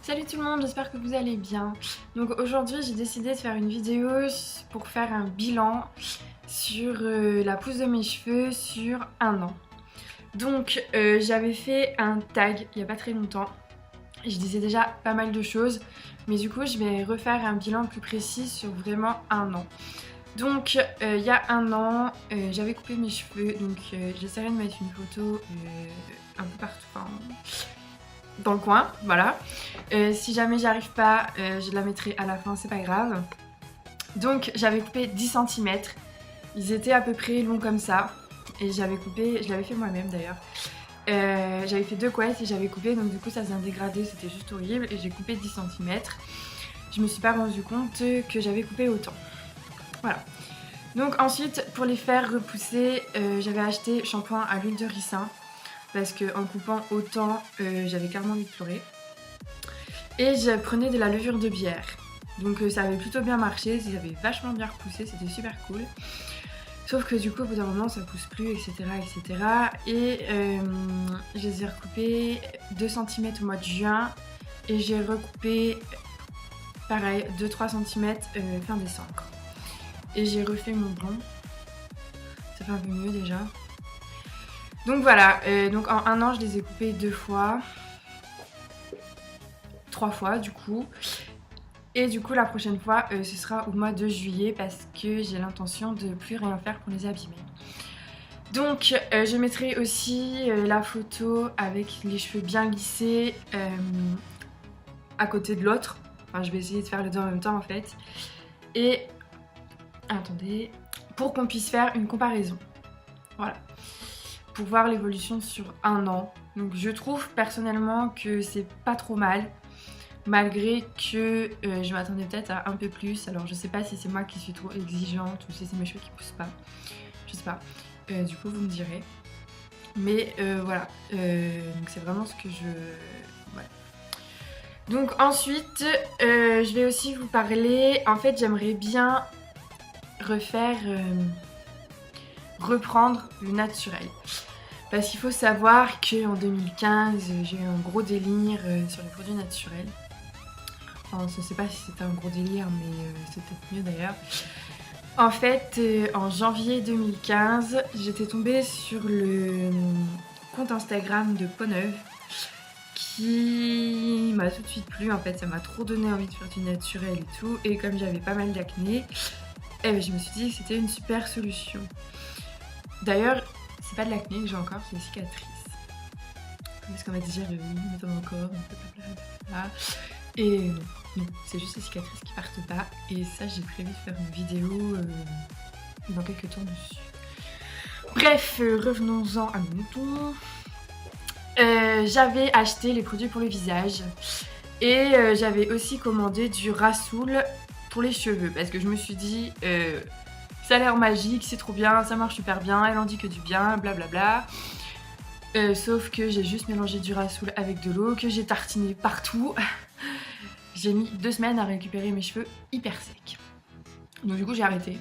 Salut tout le monde, j'espère que vous allez bien. Donc aujourd'hui j'ai décidé de faire une vidéo pour faire un bilan sur la pousse de mes cheveux sur un an. Donc j'avais fait un tag il n'y a pas très longtemps. Je disais déjà pas mal de choses, mais du coup je vais refaire un bilan plus précis sur vraiment un an. Donc il y a un an, j'avais coupé mes cheveux, donc j'essaierai de mettre une photo un peu partout, enfin, dans le coin, voilà. Si jamais j'y arrive pas, je la mettrai à la fin, c'est pas grave. Donc j'avais coupé 10 cm, ils étaient à peu près longs comme ça, et j'avais coupé, je l'avais fait moi-même d'ailleurs. J'avais fait 2 couettes et j'avais coupé, donc du coup ça faisait un dégradé, c'était juste horrible, et j'ai coupé 10 cm. Je me suis pas rendu compte que j'avais coupé autant. Voilà. Donc ensuite, pour les faire repousser, j'avais acheté shampoing à l'huile de ricin, parce qu'en coupant autant, j'avais carrément envie de pleurer. Et je prenais de la levure de bière. Donc ça avait plutôt bien marché, ça avait vachement bien repoussé, c'était super cool. Sauf que du coup au bout d'un moment ça pousse plus, etc. etc. Et je les ai recoupés 2 cm au mois de juin. Et j'ai recoupé pareil 2-3 cm fin décembre. Et j'ai refait mon blond. Ça fait un peu mieux déjà. Donc voilà, donc en un an je les ai coupés 2 fois. 3 fois du coup. Et du coup la prochaine fois ce sera au mois de juillet parce que j'ai l'intention de plus rien faire pour les abîmer. Donc je mettrai aussi la photo avec les cheveux bien lissés à côté de l'autre. Enfin je vais essayer de faire les deux en même temps en fait. Et attendez, pour qu'on puisse faire une comparaison. Voilà. Pour voir l'évolution sur un an. Donc je trouve personnellement que c'est pas trop mal. Malgré que je m'attendais peut-être à un peu plus. Alors je sais pas si c'est moi qui suis trop exigeante ou si c'est mes cheveux qui poussent pas. Je sais pas. Du coup vous me direz. Mais voilà. Donc c'est vraiment ce que je... Voilà. Donc ensuite je vais aussi vous parler. En fait j'aimerais bien reprendre le naturel. Parce qu'il faut savoir qu'en 2015 j'ai eu un gros délire sur les produits naturels. Enfin, je sais pas si c'était un gros délire, mais c'est peut-être mieux d'ailleurs. En fait, en janvier 2015, j'étais tombée sur le compte Instagram de Peau-Neuve qui m'a tout de suite plu. En fait, ça m'a trop donné envie de faire du naturel et tout. Et comme j'avais pas mal d'acné, je me suis dit que c'était une super solution. D'ailleurs, c'est pas de l'acné que j'ai encore, c'est des cicatrices. Parce qu'on m'a dit oui, mais t'en as encore, blablabla. Et non, c'est juste les cicatrices qui partent pas. Et ça, j'ai prévu de faire une vidéo dans quelques temps dessus. Bref, revenons-en à nos moutons. J'avais acheté les produits pour le visage. Et j'avais aussi commandé du Rasoul pour les cheveux. Parce que je me suis dit, ça a l'air magique, c'est trop bien, ça marche super bien, elle en dit que du bien, blablabla. Sauf que j'ai juste mélangé du Rasoul avec de l'eau, que j'ai tartiné partout. J'ai mis 2 semaines à récupérer mes cheveux hyper secs. Donc du coup j'ai arrêté.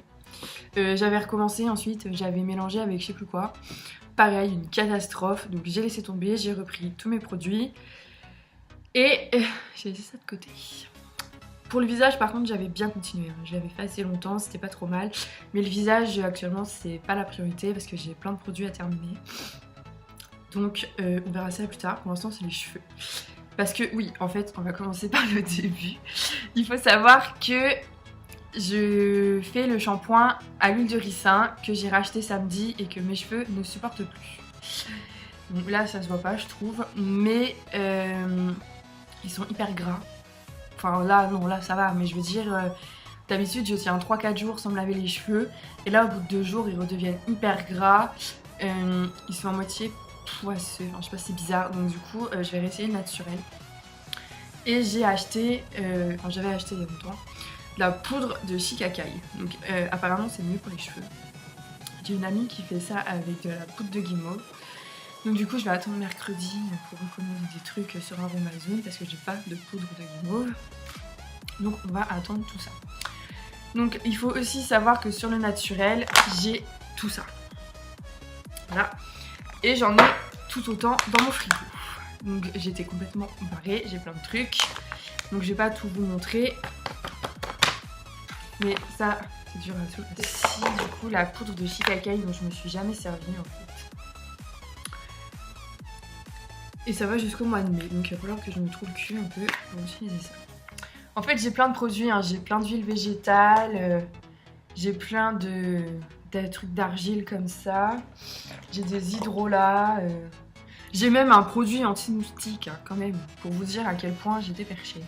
J'avais recommencé ensuite, j'avais mélangé avec je sais plus quoi. Pareil, une catastrophe. Donc j'ai laissé tomber, j'ai repris tous mes produits. Et j'ai laissé ça de côté. Pour le visage par contre j'avais bien continué. Je l'avais fait assez longtemps, c'était pas trop mal. Mais le visage actuellement c'est pas la priorité parce que j'ai plein de produits à terminer. Donc on verra ça plus tard. Pour l'instant c'est les cheveux. Parce que oui, en fait, on va commencer par le début. Il faut savoir que je fais le shampoing à l'huile de ricin que j'ai racheté samedi et que mes cheveux ne supportent plus. Donc là, ça se voit pas, je trouve, mais ils sont hyper gras. Enfin là, non, là ça va, mais je veux dire, d'habitude, je tiens 3-4 jours sans me laver les cheveux. Et là, au bout de 2 jours, ils redeviennent hyper gras. Ils sont à moitié poisseux, enfin, je sais pas, c'est bizarre. Donc du coup je vais réessayer le naturel. Et j'ai acheté, enfin j'avais acheté il y a longtemps, la poudre de shikakai. Donc apparemment c'est mieux pour les cheveux. J'ai une amie qui fait ça avec de la poudre de guimauve. Donc du coup je vais attendre mercredi pour recommander des trucs sur Amazon parce que j'ai pas de poudre de guimauve. Donc on va attendre tout ça. Donc il faut aussi savoir que sur le naturel j'ai tout ça. Voilà. Et j'en ai tout autant dans mon frigo. Donc j'étais complètement barrée, j'ai plein de trucs. Donc je vais pas tout vous montrer. Mais ça, c'est dur à tout. Si, du coup, la poudre de Shikakai dont je me suis jamais servie en fait. Et ça va jusqu'au mois de mai. Donc il va falloir que je me trouve le cul un peu pour utiliser ça. En fait, j'ai plein de produits. Hein. J'ai plein d'huile végétale. J'ai plein de trucs d'argile comme ça. J'ai des hydrolats. J'ai même un produit anti-moustique hein, quand même. Pour vous dire à quel point j'étais perchée.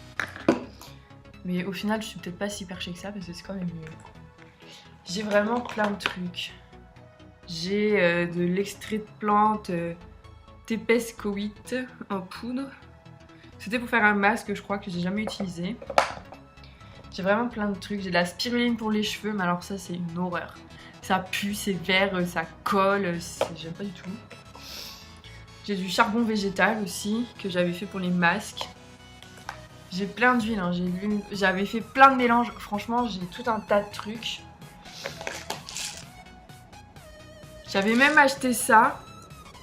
Mais au final, je suis peut-être pas si perchée que ça parce que c'est quand même mieux. J'ai vraiment plein de trucs. J'ai de l'extrait de plante Tepescoïte en poudre. C'était pour faire un masque, je crois, que j'ai jamais utilisé. J'ai vraiment plein de trucs. J'ai de la spiruline pour les cheveux, mais alors ça, c'est une horreur. Ça pue, c'est vert, ça colle, j'aime pas du tout. J'ai du charbon végétal aussi, que j'avais fait pour les masques. J'ai plein d'huile, hein. J'avais fait plein de mélanges. Franchement, j'ai tout un tas de trucs. J'avais même acheté ça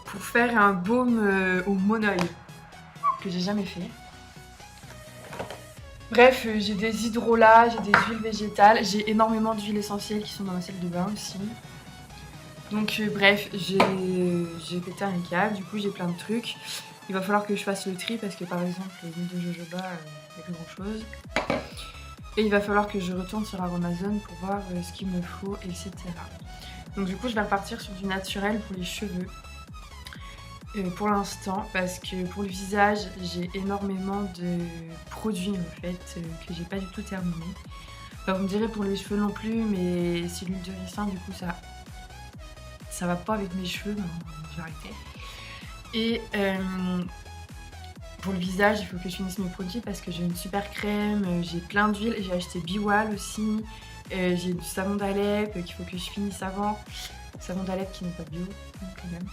pour faire un baume au monoeil que j'ai jamais fait. Bref, j'ai des hydrolats, j'ai des huiles végétales, j'ai énormément d'huiles essentielles qui sont dans ma salle de bain aussi. Donc bref, j'ai pété un câble, du coup j'ai plein de trucs. Il va falloir que je fasse le tri parce que par exemple l'huile de jojoba, il n'y a plus grand chose. Et il va falloir que je retourne sur Amazon pour voir ce qu'il me faut, etc. Donc du coup je vais repartir sur du naturel pour les cheveux. Pour l'instant, parce que pour le visage, j'ai énormément de produits en fait que j'ai pas du tout terminé. Enfin, vous me direz pour les cheveux non plus, mais c'est l'huile de ricin, du coup ça va pas avec mes cheveux, donc je vais arrêter. Et pour le visage, il faut que je finisse mes produits parce que j'ai une super crème, j'ai plein d'huile, j'ai acheté Biwal aussi, j'ai du savon d'Alep qu'il faut que je finisse avant. Savon d'Alep qui n'est pas bio, quand même.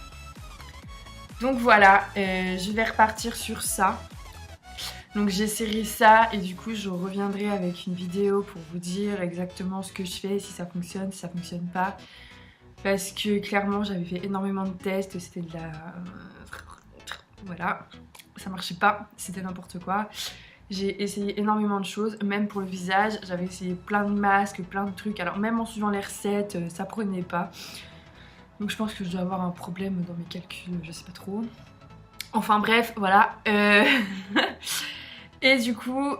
Donc voilà, je vais repartir sur ça. Donc j'essaierai ça et du coup je reviendrai avec une vidéo pour vous dire exactement ce que je fais, si ça fonctionne, si ça fonctionne pas. Parce que clairement j'avais fait énormément de tests, c'était de la... Voilà, ça marchait pas, c'était n'importe quoi. J'ai essayé énormément de choses, même pour le visage, j'avais essayé plein de masques, plein de trucs. Alors même en suivant les recettes, ça prenait pas. Donc je pense que je dois avoir un problème dans mes calculs, je sais pas trop. Enfin bref, voilà. Et du coup,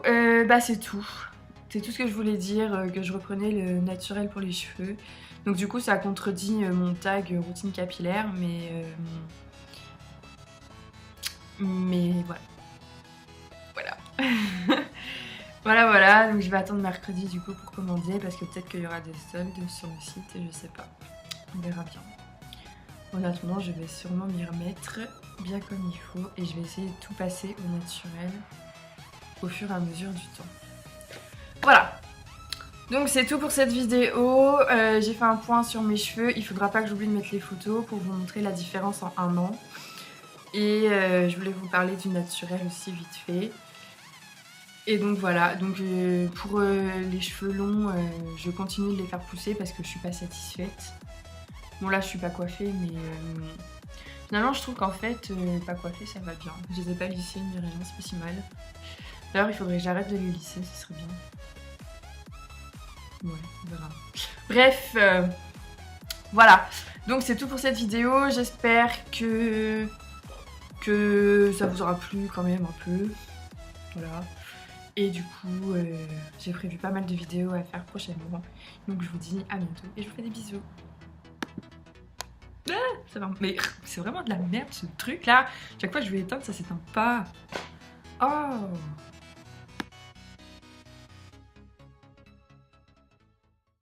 bah c'est tout. C'est tout ce que je voulais dire, que je reprenais le naturel pour les cheveux. Donc du coup ça contredit mon tag routine capillaire, mais voilà. Voilà. Voilà, donc je vais attendre mercredi du coup pour commander parce que peut-être qu'il y aura des soldes sur le site, je sais pas. On verra bien. En attendant, je vais sûrement m'y remettre bien comme il faut et je vais essayer de tout passer au naturel au fur et à mesure du temps. Voilà. Donc c'est tout pour cette vidéo. J'ai fait un point sur mes cheveux. Il faudra pas que j'oublie de mettre les photos pour vous montrer la différence en un an. Et je voulais vous parler du naturel aussi vite fait. Et donc voilà, donc pour les cheveux longs, je continue de les faire pousser parce que je suis pas satisfaite. Bon là je suis pas coiffée mais finalement je trouve qu'en fait pas coiffée ça va bien. Je les ai pas lissés ni rien, c'est pas si mal. D'ailleurs il faudrait que j'arrête de les lisser, ce serait bien. Ouais, on verra. Bref, voilà. Donc c'est tout pour cette vidéo, j'espère que ça vous aura plu quand même un peu. Voilà. Et du coup, j'ai prévu pas mal de vidéos à faire prochainement. Donc je vous dis à bientôt et je vous fais des bisous. Ah, ça va. Mais c'est vraiment de la merde ce truc là. Chaque fois que je vais éteindre, ça s'éteint pas. Oh.